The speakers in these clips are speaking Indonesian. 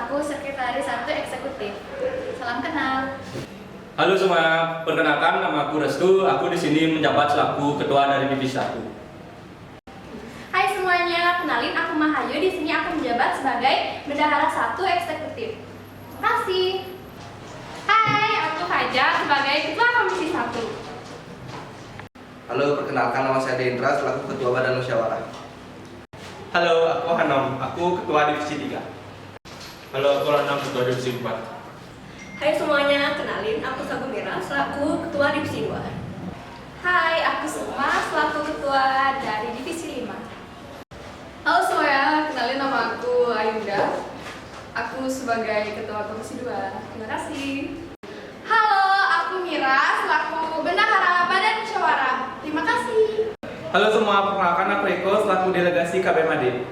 selaku Sekretaris 1 Eksekutif. Salam kenal. Halo semua, perkenalkan nama aku Restu. Aku di sini menjabat selaku ketua dari divisi 1. Hai semuanya, kenalin aku Mahayu. Di sini aku menjabat sebagai Bendahara 1 Eksekutif. Terima kasih. Hai, aku Fajar sebagai Ketua Komisi 1. Halo, perkenalkan nama saya Dendra selaku Ketua Badan Musyawarah. Halo, aku Hanom, aku Ketua Divisi 3. Halo, aku Lanam, Ketua Divisi 4. Hai semuanya, kenalin aku Sagumira selaku Ketua Divisi 2. Hai, aku Sukma selaku Ketua dari Divisi 5. Halo semuanya, kenalin nama aku Ayunda. Aku sebagai Ketua Komisi 2. Terima kasih. Halo, aku Mira selaku Bendahara Badan Musyawarah. Terima kasih. Halo semua, perkenalkan aku Eko selaku Delegasi KBMAD.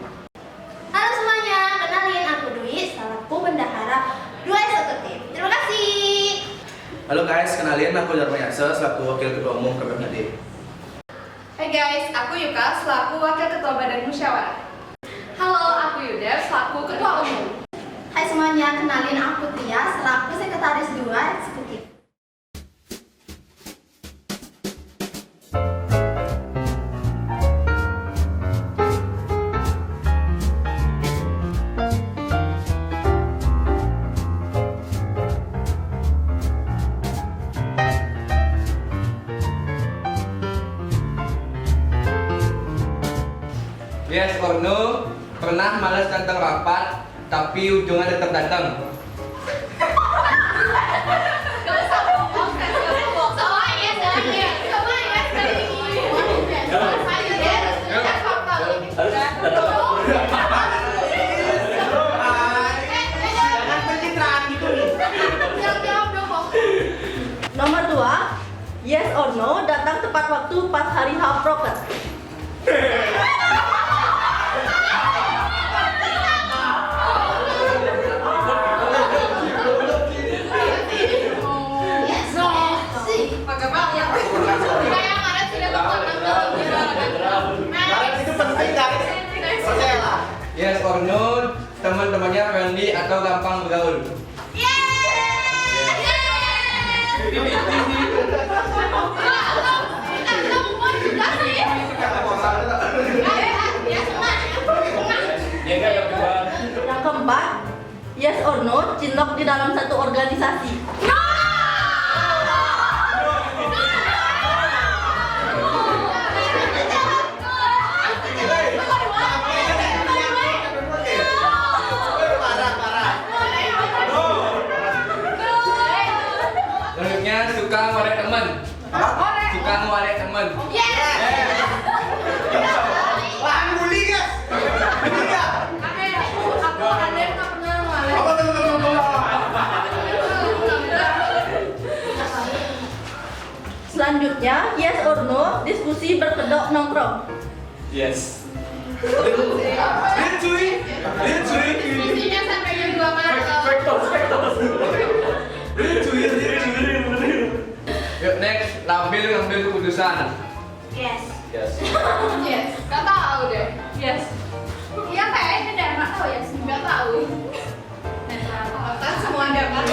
Halo semuanya, kenalin aku Dwi selaku Bendahara 2 Eksekutif. Terima kasih. Halo guys, kenalin aku Dharma Yasa selaku Wakil Ketua Umum KBMAD. Hai guys, aku Yuka selaku Wakil Ketua Badan Musyawarah. Halo, aku Yuda selaku Ketua Umum. Hai semuanya, kenalin aku Tia selaku Sekretaris 2 Eksekutif. Yes or no, pernah malas datang rapat tapi ujungnya tetap datang? Nomor 2, yes or no, datang tepat waktu pas hari H proker. Yes or no, teman-temannya friendly atau gampang bergaul? Yang keempat, yes or no, cinlok di dalam satu organisasi. Selanjutnya suka ngorek teman. Suka ngorek teman. Selanjutnya, yes or no, diskusi berkedok nongkrong. Yes. Diskusinya sampai jam 2 malam. Yuk next, tampil ngambil keputusan. Yes. Yes. Yes, gak tahu deh. Yes. Iya kayaknya deh, nggak tahu ya. Gak tahu. Kan semua dapat.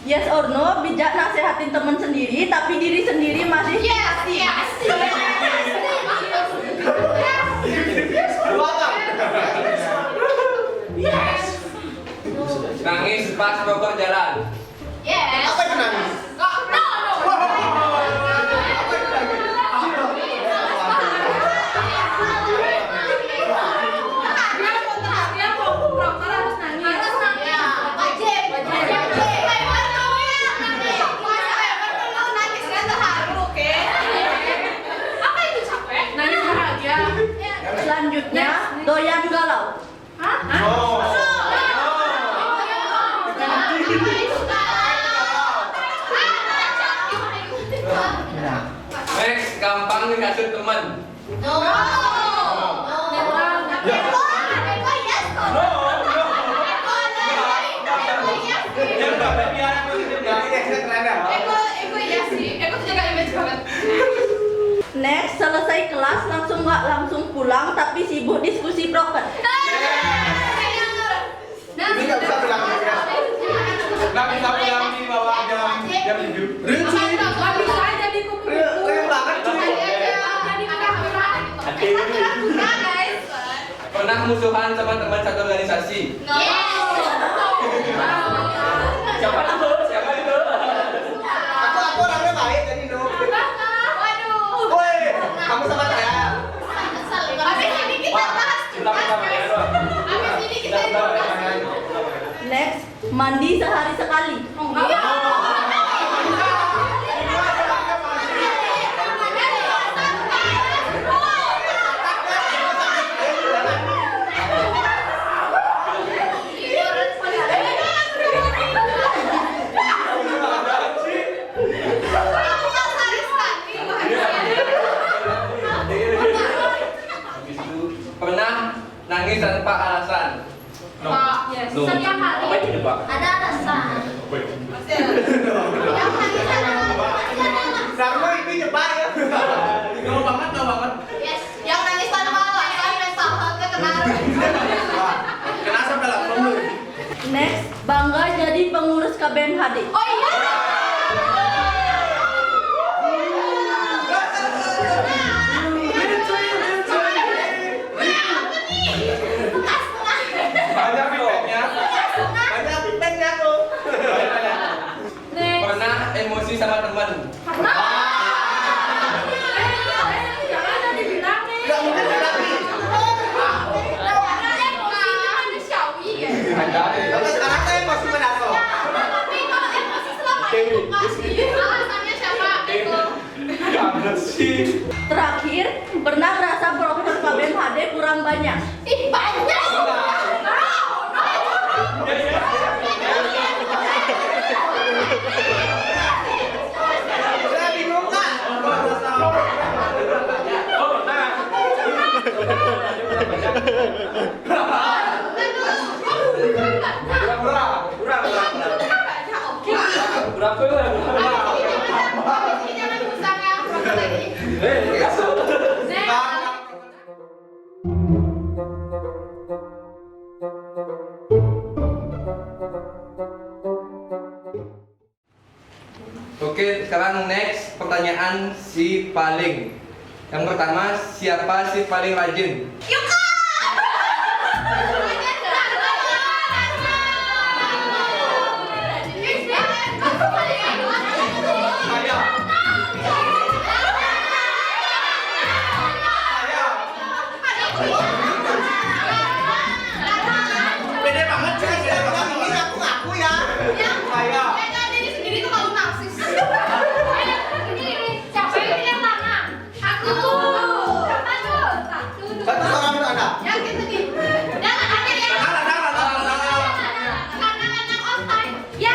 Yes or no, bijak nasehatin teman sendiri, tapi diri sendiri masih Nangis pas proker jalan. Yes. Apa itu nangis? Selanjutnya, doyan galau. Next, gampang dikasih teman. Eko iya sih. Eko tuh jaga image banget. nggak langsung pulang tapi sibuk diskusi broker. Ini nggak bisa bilang ya. Nggak bisa bilang di bawah jam 7. Real cuy. Nggak bisa jadi kupu-kupu. Real banget cuy. Jadi pura-pura. Pura-pura, guys. Pernah musuhan sama teman satu organisasi? Siapa itu? Siapa itu? Aku orangnya baik jadi no. Waduh. Woi, kamu sama saya. Habis ini kita bahas Kita pertama ya doang. Habis ini kita Next, mandi sehari sekali. Pernah nangis tanpa alasan? No. Yes. No. Setiap hari. Apa itu Pak? Ada alasan. Sarmo ini nyebar ya. Ngomong banget, ngomong banget. Yes. Yang nangis tanpa alasan mental health-nya kena. Kena sampai langsung lu. Next, bangga jadi pengurus KBMHD. Oh iya. Banyak feedbacknya. Banyak feedbacknya tuh. Next. Pernah emosi sama teman? Jangan ada dibilang nih. Nggak mungkin bilang nih. Emosinya manusiawi ya. Tapi sekarang saya emosi mendaso. Tapi kalau emosi selama itu pasti alasannya siapa? Itu. Jangan sih. Terakhir, pernah merasa broker KBMHD kurang banyak. Ih, banyak. Saya bingung kan? Oh, nah. Kurang. Berapa ya? Jangan usang ya, proper lagi. Next. Oke, sekarang next pertanyaan si paling. Yang pertama, siapa si paling rajin? Yuka! Saya. Pede banget sih, pede banget. Ini aku ngaku ya. Saya. Siapa yang pilih mana? Aku. Siapa tuh? Satu, dua. Satu orang itu ada. Yang gitu nih. Jangan ada yang kanan on time. Ya.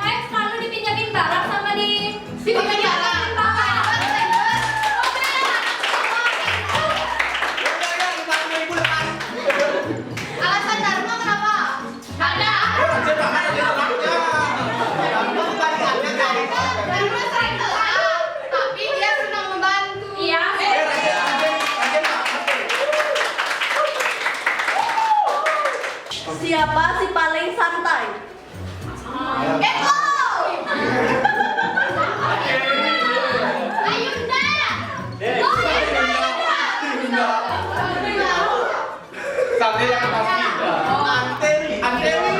Next selalu dipinjamin barang sama dipinjamin barang. Alasan Dharma kenapa? Ada. Rajin banget dia telaknya. Kamu kebalikannya guys. Dharma sering telat, tapi dia senang membantu. Iya. Rajin banget. Siapa si paling santai? Eko. Ayunda. Oh, Sampai yang pasti. Antewi.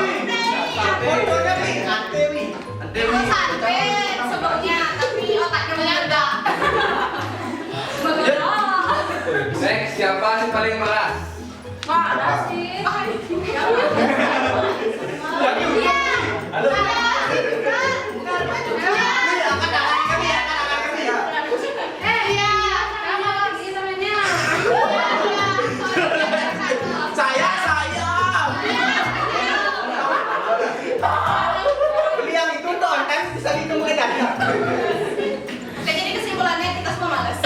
Fotonya nih, Antewi. Aku sampai sebelumnya, tapi otaknya menyangga. Next, siapa si paling malas? Wah, ada sih. Iya. Halo. Ada juga. Dharma juga. Iya. Kamu lagi temennya. Saya. Beli yang itu tuh on time bisa dihitung ke dada. Oke, jadi kesimpulannya kita semua males.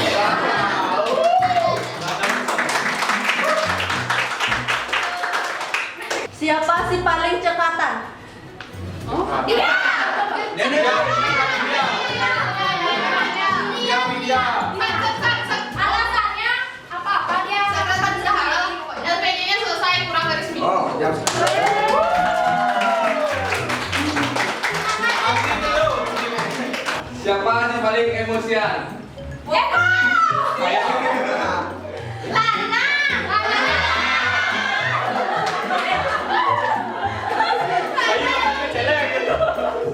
Siapa si paling cekatan? Iya. Dia si paling emosian? Eko! Saya. Lana!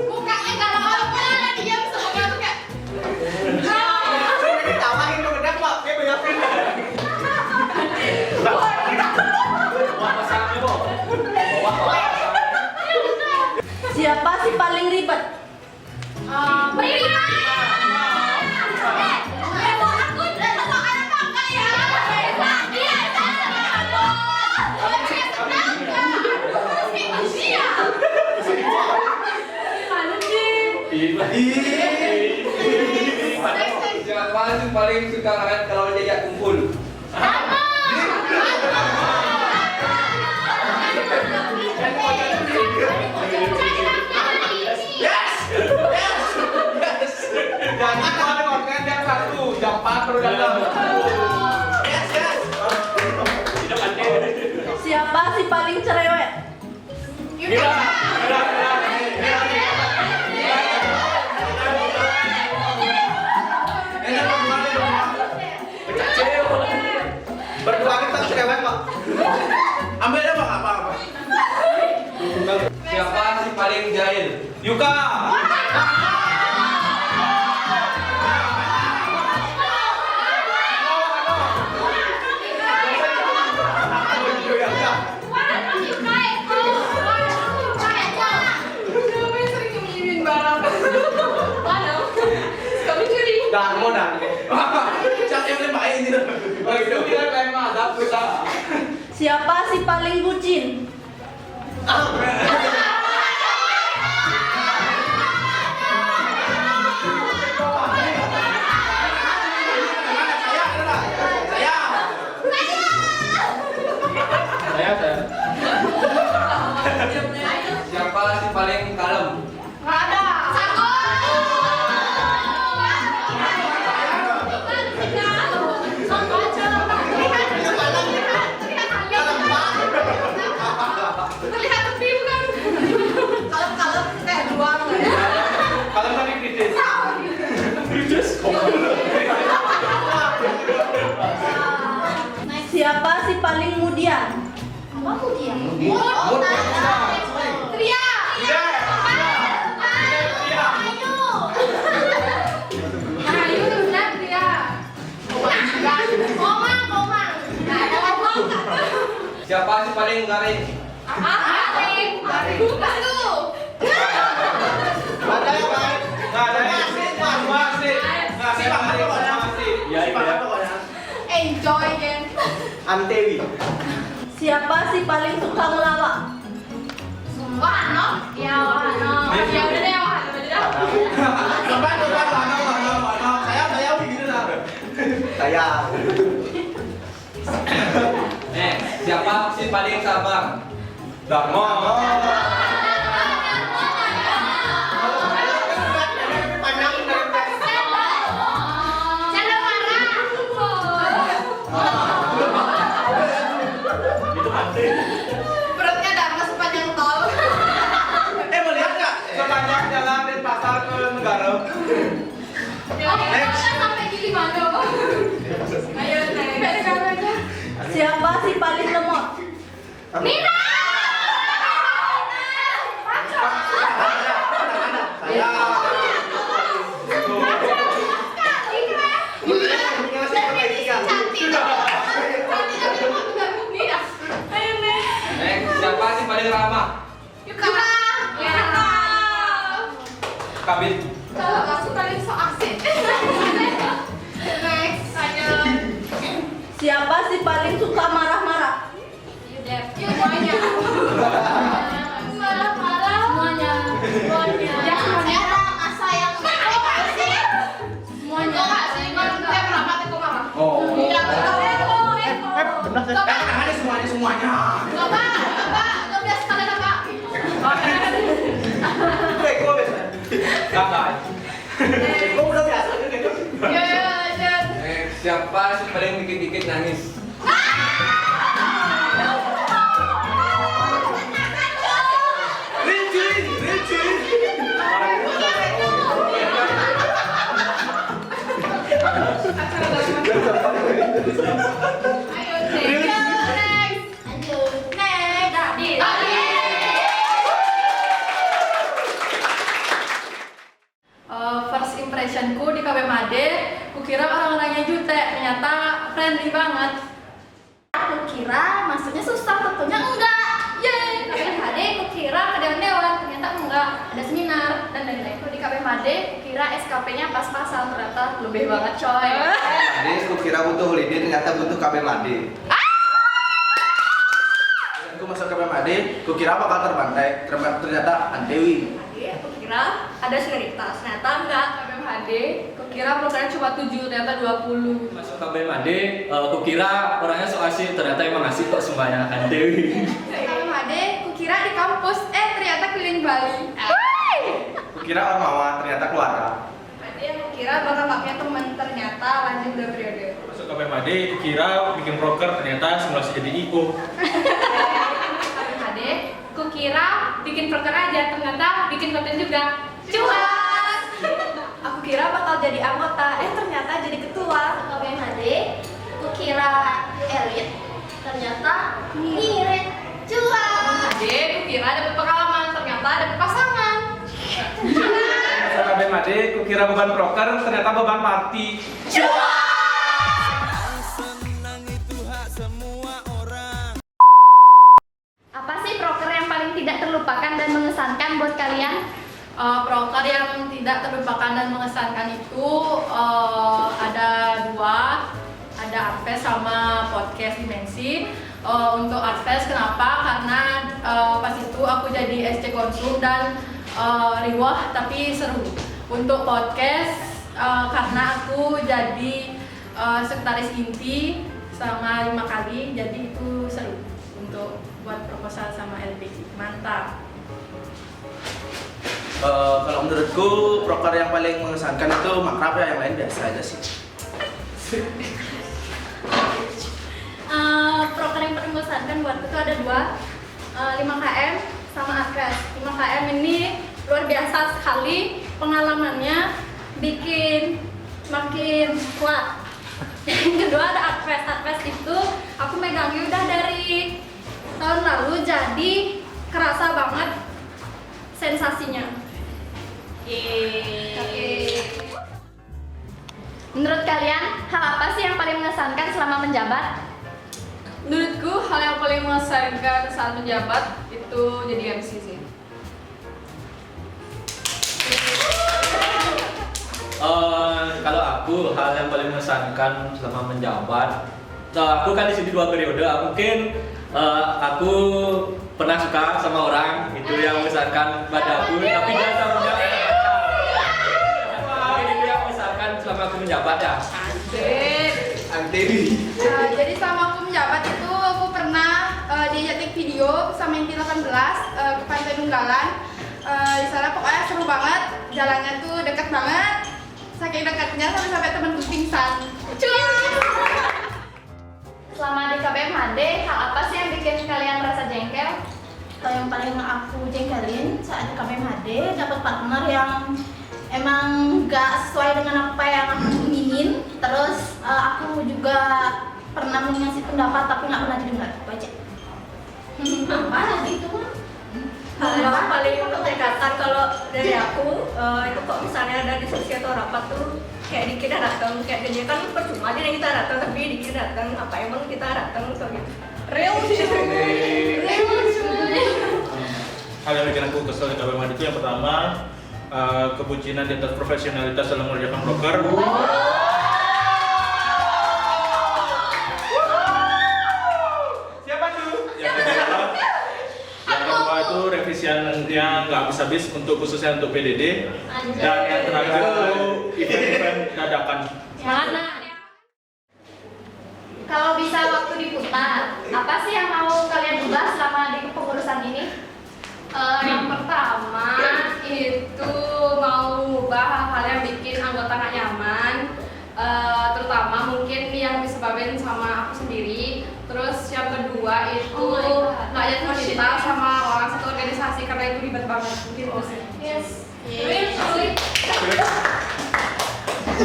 Mukanya kalau orang diam semuanya tuh kayak Ditawarin tuh bedak pak, kayak banyak Siapa si paling ribet? Prima! Eko, aku sosok anak kakak ya. Iya, Siapa sih paling suka makan kalau diajak kumpul? Jangan kalau ada konten jam 1, jam 4 baru datang. Siapa si paling cerewet? Berdua kita cerewet pak. Ambil aja pak, apa? Siapa si paling jahil? Yuka. Darmo dah. Siapa yang boleh main gitu? Oh itu dia kayak madap kita. Siapa si paling bucin? Saya. Siapa si paling kalem? Kalau tadi kritis. Siapa si paling mudian? Apa dia? Tria! Ayo benar Tria. Komang. Siapa si paling garing? Bukan tuh. Ada yang lain? Nggak ada yang masih. Ngasih masih. Ya, itu ya. Enjoy kan. Antewi. Siapa si paling suka melawak? Wahano? Ya, Wahano. Ya udah deh, Wahano aja dah. Coba saya begini lah. Saya. Siapa si paling sabar? Darmo. Canda marah. Perutnya Dharma sepanjang tol. Melihat nggak sepanjang jalan dari pasar ke negara? Next. Sampai di Limando. Ayo next. Siapa si paling lemot? Nina! Saya. Siapa si paling ramah? Yuka. Ya. Kabit. Kalau kamu paling so asik. Next. Ayo. Siapa si paling suka marah-marah? Semuanya. Marah-marah. Semuanya. Ya semuanya. Ada masa yang Semuanya. Enggak sih, kalau tiap rapat aku marah. Oh. Iya, betul. Ada semuanya. Coba, lo biasa sekali apa? Gue biasa. Kakak. Gue udah biasa gitu. Ya, lanjut. Siapa si paling dikit-dikit nangis? Rinci. impressionku di KBMAD, kukira orang-orangnya jutek, ternyata friendly banget. Aku kira maksudnya susah, tentunya enggak. Yeay, KBMAD kukira ke dewan-dewan, ternyata enggak, ada seminar dan lain-lain. Di KBMAD kukira SKP-nya pas-pasan, ternyata lebih banget coy. Jadi aku kira butuh holiday, ternyata butuh KBMAD. Aku masuk KBMAD, aku kira bakal terbantai, ternyata Antewi. Aku kira ada senioritas, ternyata enggak. KBMAD kukira programnya cuma 7, ternyata 20. Masuk KBMAD, aku kira orangnya so asik, ternyata emang asik kok semuanya Dewi. KBMAD kukira di kampus, ternyata keliling Bali. Kira orang mama, ternyata keluarga. Berarti aku kira bakal gak punya teman, ternyata lanjut 2 periode. Masuk ke PMAD, kira bikin broker, ternyata simulasi jadi IO. KBMAD kukira bikin proker aja, ternyata bikin konten juga. Cuas! Aku kira bakal jadi anggota, ternyata jadi ketua. KBMAD kukira elit, ternyata ngirit. Cuas! KBMAD kukira dapet pengalaman, ternyata dapet pasangan. Masuk ke PMAD, kira beban broker, ternyata beban party. Apa sih proker yang paling tidak terlupakan dan mengesankan buat kalian? Proker yang tidak terlupakan dan mengesankan itu ada 2, ada Adves sama podcast Dimensi. Untuk Adves kenapa? Karena pas itu aku jadi SC Konsum dan riwah tapi seru. Untuk podcast karena aku jadi sekretaris inti selama 5 kali, jadi itu seru untuk buat proposal sama LPG. Mantap. Kalau menurutku proker yang paling mengesankan itu makrab, ya yang lain biasa aja sih. Proker yang paling mengesankan buatku itu ada 2, 5KM sama Adves. 5KM ini luar biasa sekali pengalamannya, bikin makin kuat. Yang kedua ada Adves. Adves itu aku megangnya udah dari tahun lalu, jadi kerasa banget sensasinya. Menurut kalian, hal apa sih yang paling mengesankan selama menjabat? Menurutku hal yang paling mengesankan saat menjabat itu jadi MC sih. Kalau aku hal yang paling mengesankan selama menjabat, aku kan di sini 2 periode. Mungkin aku pernah suka sama orang itu yang mengesankan pada aku, tapi dia tak punya. Mungkin itu yang mengesankan selama aku menjabat ya. Antewi. Jadi selama aku menjabat itu aku pernah diajak take video sama Inti 18 ke Pantai Nunggalan. Di sana pokoknya seru banget, jalannya tuh deket banget, saking dekatnya sampai temenku pingsan. Selama di KBMAD, hal apa sih yang bikin kalian merasa jengkel? Yang paling aku jengkelin saat di KBMAD dapat partner yang emang gak sesuai dengan apa yang aku ingin. Terus aku juga pernah mengasih pendapat tapi nggak pernah didengar. Itu aja. Apa gitu mah? Hal yang paling mengejutkan kalau dari aku itu kok misalnya ada diskusi atau rapat tuh kayak dikira datang, kayak dia kan percuma aja kita datang tapi dikira datang, apa emang kita datang atau gitu. Real Hal yang bikin aku kesel di KBMAD itu yang pertama, kebucinan di atas profesionalitas dalam mengerjakan broker. Siapa tuh? Yang kedua itu revisian yang nggak habis-habis untuk khususnya untuk PDD. Dan yang terakhir itu event-event dadakan. Mana? Kalau bisa waktu diputar, apa sih yang mau kalian ubah selama di kepengurusan ini? Yang pertama itu mau ubah hal-hal yang bikin anggota gak nyaman, terutama mungkin yang disebabkan sama aku sendiri. Terus yang kedua itu gak jatuh cinta sama orang satu organisasi karena itu ribet banget gitu sih. Yes.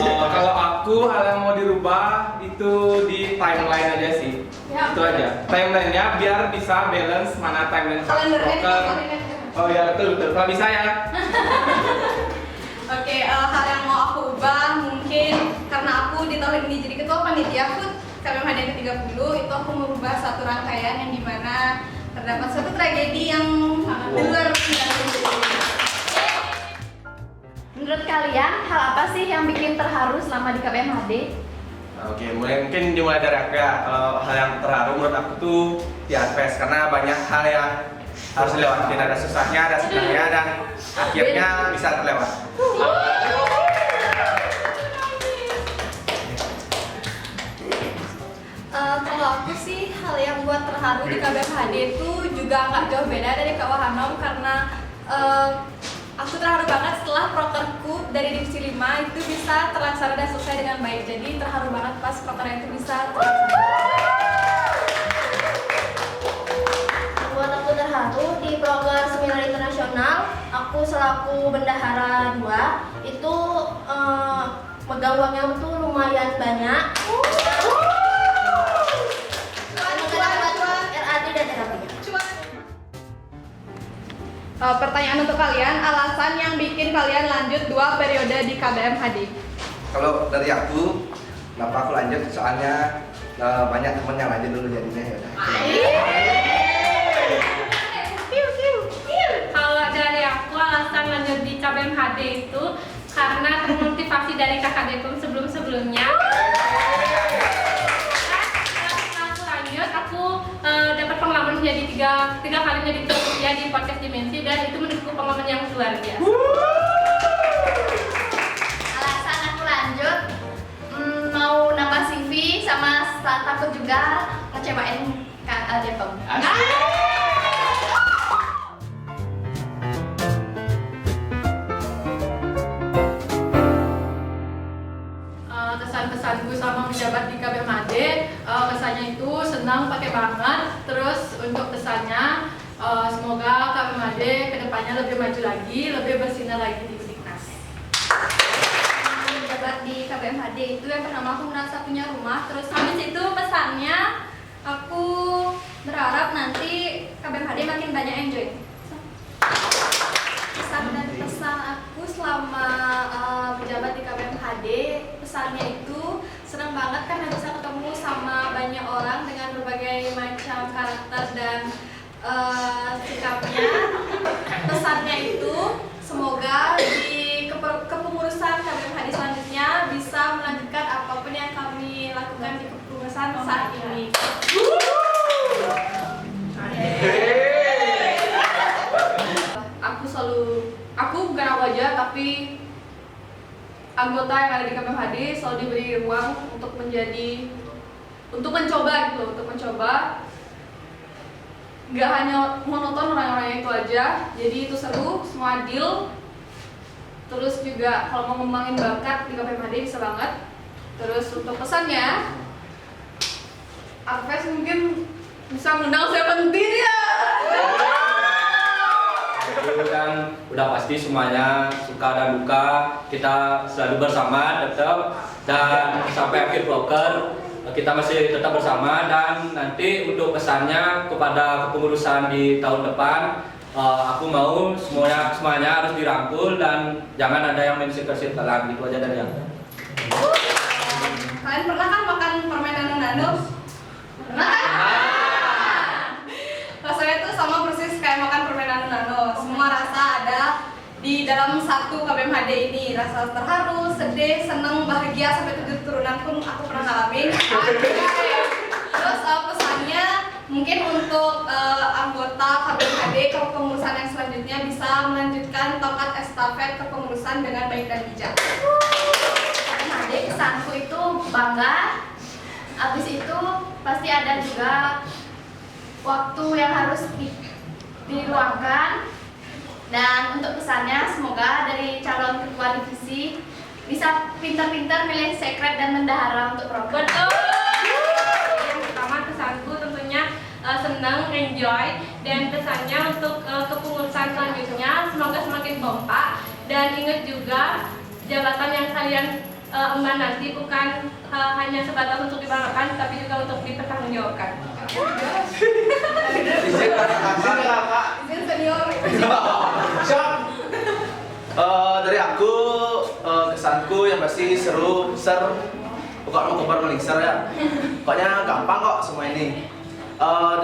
Kalau aku hal yang mau dirubah itu di timeline aja sih. Ya. Itu aja. Timelinenya biar bisa balance mana timeline Kalendernya Oh ya betul. Kalau bisa ya. Oke, hal yang mau aku ini jadi ketua panitia HUT KBMHD yang ke-30, itu aku merubah satu rangkaian yang dimana terdapat suatu tragedi yang di luar Menurut kalian, hal apa sih yang bikin terharu selama di KBMHD? Oke, mungkin dimulai dari aku ya. Kalau hal yang terharu menurut aku tuh di Adves, karena banyak hal yang harus dilewatin, ada susahnya, ada senangnya, dan akhirnya bisa terlewat. Kalau aku sih hal yang buat terharu di KBMHD itu juga nggak jauh beda dari Kak Wahanom, karena aku terharu banget setelah prokerku dari divisi 5 itu bisa terlaksana dan selesai dengan baik. Jadi terharu banget pas prokernya itu bisa terlaksana. Buat aku terharu di proker seminar internasional, aku selaku bendahara 2 itu megang uangnya tuh lumayan banyak. RAD dan RAP-nya. Pertanyaan untuk kalian, alasan yang bikin kalian lanjut 2 periode di KBMHD? Kalau dari aku, kenapa aku lanjut? Soalnya banyak temen yang lanjut dulu jadinya ya udah. Kalau dari aku, alasan lanjut di KBMHD itu karena termotivasi dari KKDPM sebelumnya. Setelah aku lanjut, aku dapat pengalaman menjadi tiga kali menjadi ketua di podcast Dimensi, dan itu menurutku pengalaman yang luar biasa. Alasan aku lanjut, mau nambah CV sama takut juga ngecewain Kak Depem. Kesan-kesanku sama menjabat di KBMHD, kesannya itu senang pakai banget. Terus untuk kesannya, semoga KBMHD kedepannya lebih maju lagi, lebih bersinar lagi di Udiknas. Menjabat di KBMHD itu yang pertama aku merasa punya rumah. Terus habis itu pesannya, aku berharap nanti KBMHD makin banyak enjoy. Pesan aku selama menjabat di KBMHD, pesannya itu senang banget karena bisa ketemu sama banyak orang dengan berbagai macam karakter dan sikapnya. Pesannya itu semoga di kepengurusan KBMHD selanjutnya bisa melanjutkan apapun yang kami lakukan di kepengurusan saat ini. Aku bukan aku aja, tapi anggota yang ada di KBMHD selalu diberi ruang untuk mencoba gitu, untuk mencoba. Nggak hanya monoton orang-orangnya itu aja, jadi itu seru, semua adil. Terus juga kalau mau ngembangin bakat di KBMHD bisa banget. Terus untuk pesannya, Adves mungkin bisa ngundang Seventeen ya. Dan udah pasti semuanya suka dan duka kita selalu bersama tetap, dan sampai akhir proker kita masih tetap bersama. Dan nanti untuk pesannya kepada kepengurusan di tahun depan, aku mau semuanya harus dirangkul dan jangan ada yang main sikir-sikir lagi. Itu aja dari aku. Kalian pernah kan makan permen nano-nano? Pernah kan? Rasanya tuh sama persis kayak makan permen nano-nano. Semua rasa ada di dalam satu KBMHD ini. Rasa terharu, sedih, seneng, bahagia, sampai 7 turunan pun aku pernah ngalamin. Terus pesannya mungkin untuk anggota KBMHD kepengurusan yang selanjutnya bisa melanjutkan tongkat estafet kepengurusan dengan baik dan bijak. KBMHD kesanku itu bangga. Abis itu pasti ada juga waktu yang harus diluangkan. Dan untuk pesannya, semoga dari calon ketua divisi bisa pintar-pintar milih sekret dan bendahara untuk program. Yang pertama kesanku tentunya senang, enjoy, dan pesannya untuk kepengurusan selanjutnya semoga semakin kompak. Dan ingat juga jabatan yang kalian emban nanti bukan hanya sebatas untuk dibanggakan, tapi juga untuk dipertanggungjawabkan. Izin senior. Dari aku, kesanku yang pasti seru, pokoknya mau kebar melingser ya. Pokoknya gampang kok semua ini.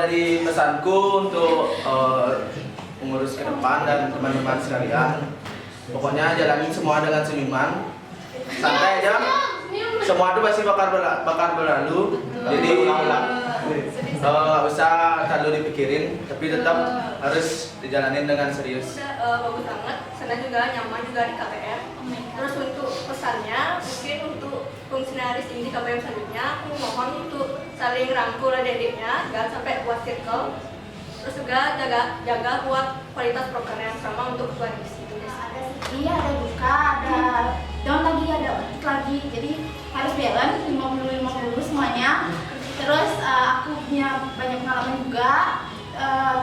Dari pesanku untuk pengurus ke depan dan teman-teman sekalian, pokoknya jalanin semua dengan senyuman, santai aja. Semua itu pasti bakal berlalu. Jadi nggak usah terlalu dipikirin, tapi tetap harus dijalanin dengan serius. Bagus banget, sana juga nyaman juga di KPM. Terus untuk pesannya, mungkin untuk fungsionaris ini di KPM selanjutnya, aku mohon untuk saling rangkul adik-adiknya, jangan sampai buat circle. Terus juga jaga buat kualitas program yang sama untuk ketua divisi. Iya, ada buka, ada down lagi, ada up lagi. Jadi harus balance 50-50 semuanya. Terus aku punya banyak pengalaman juga.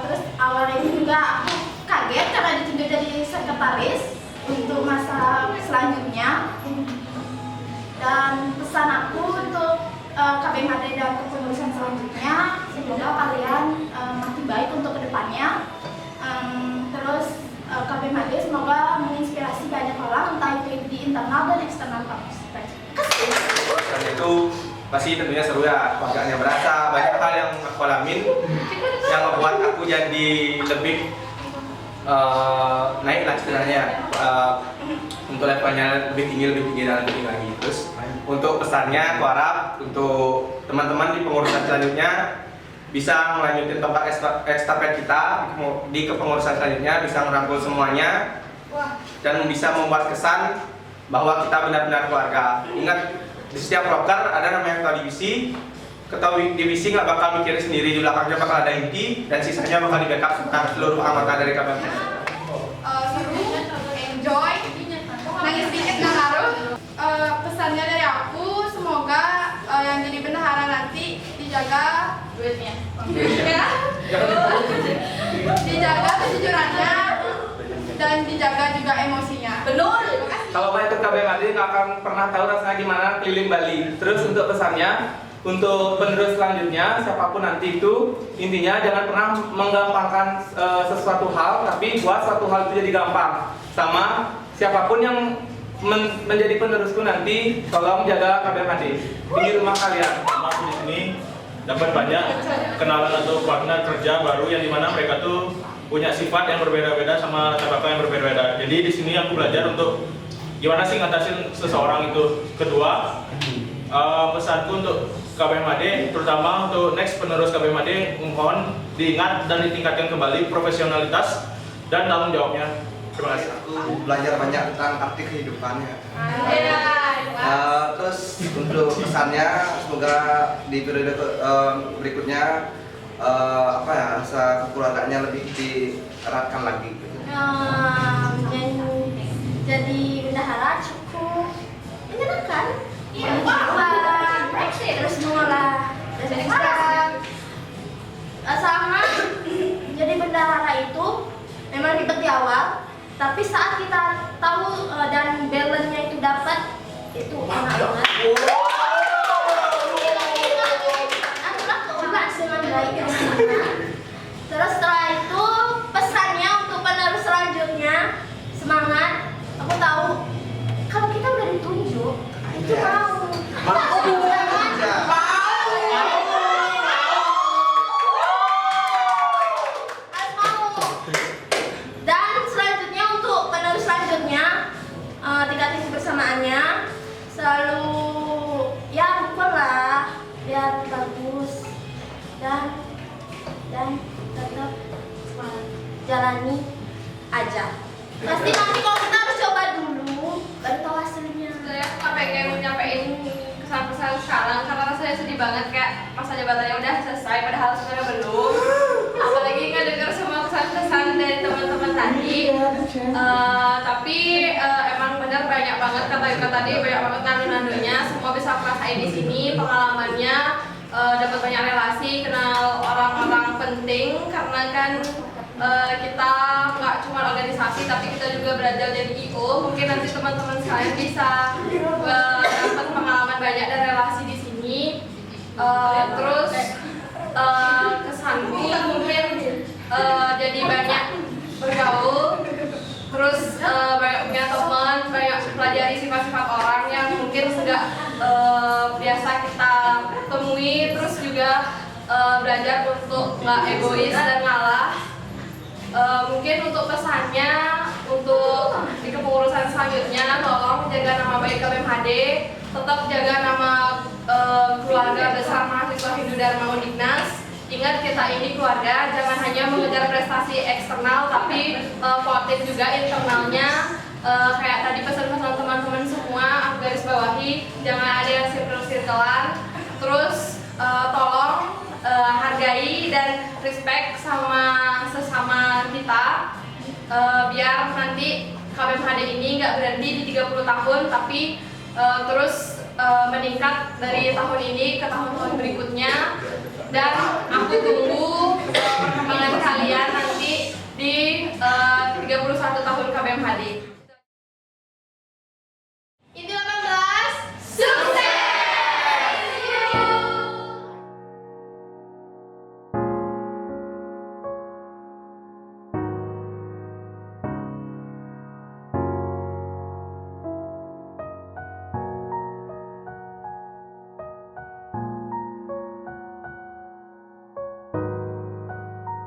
Terus awalnya juga aku kaget karena ditunjuk jadi sekretaris untuk masa selanjutnya. Dan pesan aku untuk KPMHD dan kepengurusan selanjutnya, semoga kalian makin baik untuk kedepannya. Terus KPMHD semoga menginspirasi banyak orang, entah itu di internal dan eksternal kampus. Dan itu pasti tentunya seru ya, keluarganya berasa banyak hal yang aku alamin yang membuat aku jadi lebih naik lah istilahnya, untuk levelnya lebih tinggi dan lebih tinggi lagi. Terus untuk pesannya aku harap untuk teman-teman di pengurusan selanjutnya bisa melanjutkan tempat estafet kita di kepengurusan selanjutnya, bisa merangkul semuanya dan bisa membuat kesan bahwa kita benar-benar keluarga. Ingat, di setiap proker ada namanya ketua divisi. Ketua divisi nggak bakal mikirin sendiri, di belakangnya bakal ada inti dan sisanya bakal di backup sama seluruh anggota dari KPM. Seru, enjoy, nangis dikit nggak ngaruh. Pesannya dari aku, semoga yang jadi bendahara nanti dijaga duitnya, ya, dijaga kejujurannya dan dijaga juga emosinya. Benar. Kalau mau ikut KPMHD nggak akan pernah tahu rasanya gimana keliling Bali. Terus untuk pesannya, untuk penerus selanjutnya, siapapun nanti itu, intinya jangan pernah menggampangkan sesuatu hal, tapi buat suatu hal itu jadi gampang. Sama siapapun yang menjadi penerusku nanti, tolong jaga KPMHD di rumah kalian. Aku di sini dapat banyak kenalan atau partner kerja baru yang dimana mereka tuh punya sifat yang berbeda-beda sama latar belakang yang berbeda-beda. Jadi di sini aku belajar untuk gimana sih ngatasin seseorang itu. Kedua, pesanku untuk KPMHD, terutama untuk next penerus KPMHD, mohon diingat dan ditingkatkan kembali profesionalitas dan tanggung jawabnya. Terima kasih. Aku belajar banyak tentang arti kehidupannya. Terus untuk pesannya, semoga di periode berikutnya rasa kekeluargaannya lebih dieratkan lagi. Jadi bendahara cukup menyenangkan. Terus mengolah dan sama jadi bendahara itu memang ribet di awal, tapi saat kita tahu dan balance-nya itu dapat, itu enak banget. Terus setelah itu pesannya untuk penerus selanjutnya, semangat. Aku tahu kalau kita udah ditunjuk itu dan selanjutnya untuk penerus selanjutnya, tingkatin kebersamaannya, selalu ya rukun lah biar bagus dan tetap jalani aja. Pasti nanti kalau kita harus coba dulu baru tahu hasilnya. Saya pengen nyampein kesan-kesan sekarang karena rasanya sedih banget kayak masa jabatannya udah selesai padahal sebenarnya belum. Apalagi ngedenger semua kesan-kesan dari teman-teman tadi. Tapi emang benar banyak banget kata-kata tadi, banyak banget nando-nandonya. Semua bisa aku rasain di sini, pengalamannya, dapat banyak relasi, kenal orang-orang penting karena kan kita nggak cuma organisasi tapi kita juga belajar jadi IO. Mungkin nanti teman-teman sekalian bisa dapat pengalaman banyak dan relasi di sini. Terus kesanku mungkin jadi banyak bergaul, terus banyak punya teman, banyak pelajari sifat-sifat orang yang mungkin nggak belajar untuk nggak egois dan ngalah. Mungkin untuk pesannya untuk di kepengurusan selanjutnya, tolong jaga nama baik KBMHD, tetap jaga nama keluarga besar mahasiswa Hindu Dharma Undiknas. Ingat, kita ini keluarga, jangan hanya mengejar prestasi eksternal, tapi positif juga internalnya. Kayak tadi pesan-pesan teman-teman semua, aku garis bawahi, jangan ada yang circle-circlean. Terus tolong hargai dan respect sama sesama kita, biar nanti KBMHD ini nggak berhenti di 30 tahun, tapi terus meningkat dari tahun ini ke tahun-tahun berikutnya. Dan aku tunggu perkembangan kalian nanti di 31 tahun KBMHD.